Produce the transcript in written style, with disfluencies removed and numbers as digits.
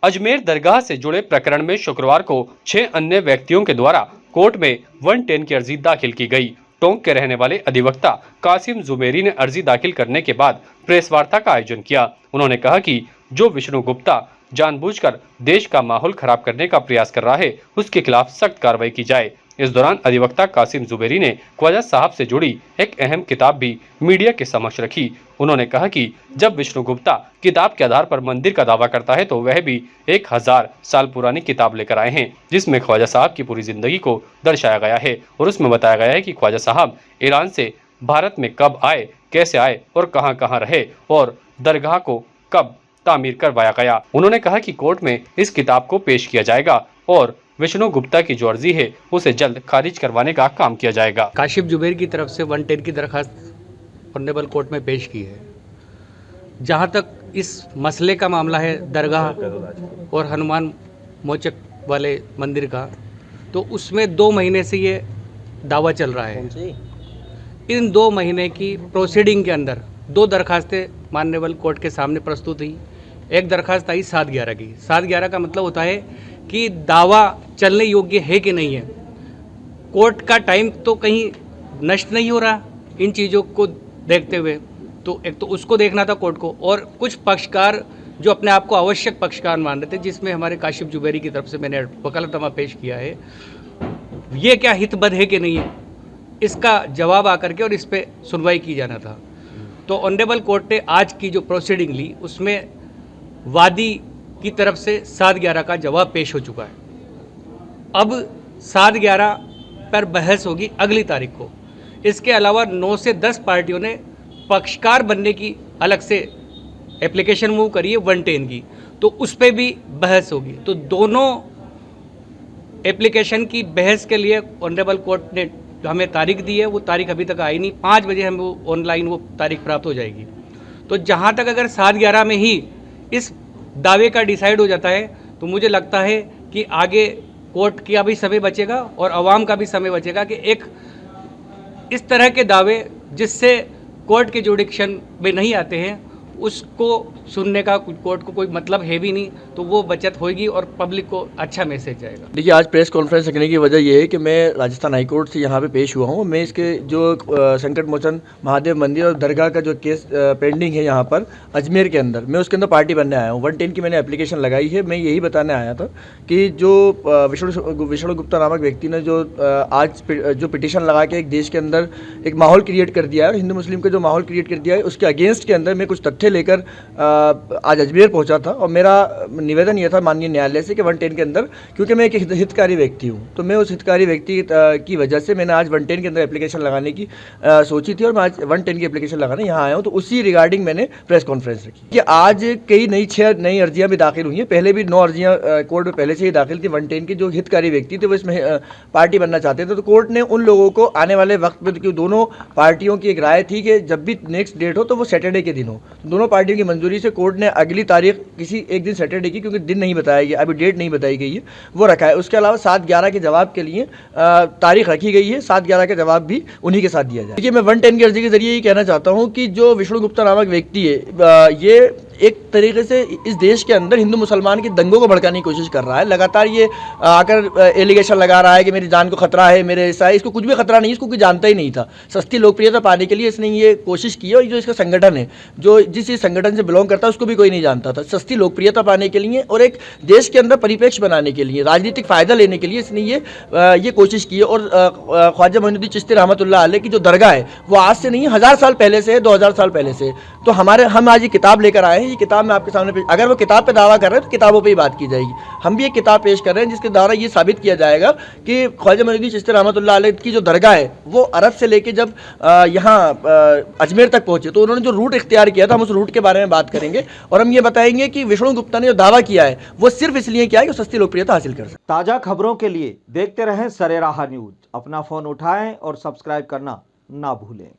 अजमेर दरगाह से जुड़े प्रकरण में शुक्रवार को 6 अन्य व्यक्तियों के द्वारा कोर्ट में 110 की अर्जी दाखिल की गई। टोंक के रहने वाले अधिवक्ता कासिम जुमेरी ने अर्जी दाखिल करने के बाद प्रेस वार्ता का आयोजन किया। उन्होंने कहा कि जो विष्णु गुप्ता जानबूझकर देश का माहौल खराब करने का प्रयास कर रहा है, उसके खिलाफ सख्त कार्रवाई की जाए। इस दौरान अधिवक्ता कासिम जुबेरी ने ख्वाजा साहब से जुड़ी एक अहम किताब भी मीडिया के समक्ष रखी। उन्होंने कहा कि जब विष्णु गुप्ता किताब के आधार पर मंदिर का दावा करता है तो वह भी 1000 साल पुरानी किताब लेकर आए हैं, जिसमें ख्वाजा साहब की पूरी जिंदगी को दर्शाया गया है और उसमें बताया गया है कि ख्वाजा साहब ईरान से भारत में कब आए, कैसे आए और कहां कहां रहे और दरगाह को कब तामीर करवाया गया। उन्होंने कहा कि कोर्ट में इस किताब को पेश किया जाएगा और विष्णु गुप्ता की जो अर्जी है उसे जल्द खारिज करवाने का काम किया जाएगा। काशिफ जुबैर की तरफ से 110 की दरखास्त ऑनरेबल कोर्ट में पेश की है। जहां तक इस मसले का मामला है दरगाह और हनुमान मोचक वाले मंदिर का, तो उसमें 2 महीने से ये दावा चल रहा है। इन 2 महीने की प्रोसीडिंग के अंदर 2 दरखास्तें माननीय कोर्ट के सामने प्रस्तुत हुई। एक दरखास्त आई 7/11 की। 7/11 का मतलब होता है कि दावा चलने योग्य है कि नहीं है। कोर्ट का टाइम तो कहीं नष्ट नहीं हो रहा इन चीज़ों को देखते हुए, तो एक तो उसको देखना था कोर्ट को, और कुछ पक्षकार जो अपने आप को आवश्यक पक्षकार मान रहे थे, जिसमें हमारे काशिफ जुबैरी की तरफ से मैंने वकालतनामा पेश किया है, ये क्या हितबद्ध है कि नहीं है, इसका जवाब आकर के और इस पर सुनवाई की जाना था। तो ऑनरेबल कोर्ट ने आज की जो प्रोसीडिंग ली उसमें वादी की तरफ से 7/11 का जवाब पेश हो चुका है। अब 7/11 पर बहस होगी अगली तारीख को। इसके अलावा 9 से 10 पार्टियों ने पक्षकार बनने की अलग से एप्लीकेशन मूव करी है 110 की, तो उस पर भी बहस होगी। तो दोनों एप्लीकेशन की बहस के लिए ऑनरेबल कोर्ट ने हमें तारीख दी है, वो तारीख अभी तक आई नहीं। 5 बजे हम वो ऑनलाइन वो तारीख प्राप्त हो जाएगी। तो जहाँ तक अगर 7/11 में ही इस दावे का डिसाइड हो जाता है तो मुझे लगता है कि आगे कोर्ट का भी समय बचेगा और आवाम का भी समय बचेगा कि एक इस तरह के दावे जिससे कोर्ट के जुडिक्शन में नहीं आते हैं उसको सुनने का कोर्ट को कोई मतलब है भी नहीं, तो वो बचत होगी और पब्लिक को अच्छा मैसेज जाएगा। देखिए, आज प्रेस कॉन्फ्रेंस रखने की वजह ये है कि मैं राजस्थान हाई कोर्ट से यहाँ पे पेश हुआ हूँ। मैं इसके जो संकट मोचन महादेव मंदिर और दरगाह का जो केस पेंडिंग है यहाँ पर अजमेर के अंदर, मैं उसके अंदर पार्टी बनने आया हूँ। 110 की मैंने एप्लीकेशन लगाई है। मैं यही बताने आया था कि जो विष्णु गुप्ता नामक व्यक्ति ने जो आज जो पिटिशन लगा के एक देश के अंदर एक माहौल क्रिएट कर दिया है, हिंदू मुस्लिम का जो माहौल क्रिएट कर दिया है, उसके अगेंस्ट के अंदर मैं कुछ तथ्य लेकर आज अजमेर पहुंचा था। और मेरा निवेदन यह था माननीय न्यायालय से कि 110 के अंदर, क्योंकि मैं एक हितकारी व्यक्ति हूं, तो मैं उस हितकारी व्यक्ति की वजह से मैंने आज 110 के अंदर एप्लीकेशन लगाने की सोची थी और मैं आज 110 की एप्लीकेशन लगाने यहाँ आया हूं। तो उसी रिगार्डिंग मैंने प्रेस कॉन्फ्रेंस रखी कि आज कई 6 नई अर्जियाँ भी दाखिल हुई हैं। पहले भी 9 अर्जियाँ कोर्ट में पहले से ही दाखिल थी। 110 के जो हितकारी व्यक्ति थे वो इसमें पार्टी बनना चाहते थे, तो कोर्ट ने उन लोगों को आने वाले वक्त में, क्योंकि दोनों पार्टियों की एक राय थी कि जब भी नेक्स्ट डेट हो तो वो सैटरडे के दिन हो, दोनों पार्टियों की मंजूरी से कोर्ट ने अगली तारीख किसी एक दिन सैटरडे की, क्योंकि दिन नहीं बताया गया, अभी डेट नहीं बताई गई है, वो रखा है। उसके अलावा 7/11 के जवाब के लिए तारीख रखी गई है। 7/11 का जवाब भी उन्हीं के साथ दिया जाए। देखिए, मैं 110 की अर्जी के जरिए ये कहना चाहता हूँ कि जो विष्णु गुप्ता नामक व्यक्ति है, ये एक तरीके से इस देश के अंदर हिंदू मुसलमान की दंगों को भड़काने की कोशिश कर रहा है। लगातार ये आकर एलिगेशन लगा रहा है कि मेरी जान को खतरा है, मेरे ऐसा है। इसको कुछ भी खतरा नहीं है, इसको कोई जानता ही नहीं था। सस्ती लोकप्रियता पाने के लिए इसने ये कोशिश की है। और जो इसका संगठन है, जो जिस संगठन से बिलोंग करता है, उसको भी कोई नहीं जानता था। सस्ती लोकप्रियता पाने के लिए और एक देश के अंदर परिप्रेक्ष्य बनाने के लिए, राजनीतिक फायदा लेने के लिए इसने ये कोशिश की है। और ख्वाजा मोइनुद्दीन चिश्ती रहमतुल्लाह अलैह की जो दरगाह है वो आज से नहीं, 1000 साल पहले से है, 2000 साल पहले से। तो हम आज ये किताब लेकर आए हैं। ये किताब मैं आपके सामने अगर वो किताब पे दावा कर रहे हैं तो किताबों पे ही बात की जाएगी। हम भी एक किताब पेश कर रहे हैं जिसके द्वारा ये साबित किया जाएगा कि ख्वाजा मोइनुद्दीन चिश्ती रहमतुल्लाह अलैह की जो दरगाह है वो अरब से लेके जब यहाँ अजमेर तक पहुंचे तो उन्होंने जो रूट इख्तियार किया था, हम उस रूट के बारे में बात करेंगे। और हम ये बताएंगे कि विष्णु गुप्ता ने जो दावा किया है वो सिर्फ इसलिए किया है कि सस्ती लोकप्रियता हासिल कर सके। ताज़ा खबरों के लिए देखते रहें सरेराह न्यूज। अपना फोन उठाएं और सब्सक्राइब करना ना भूलें।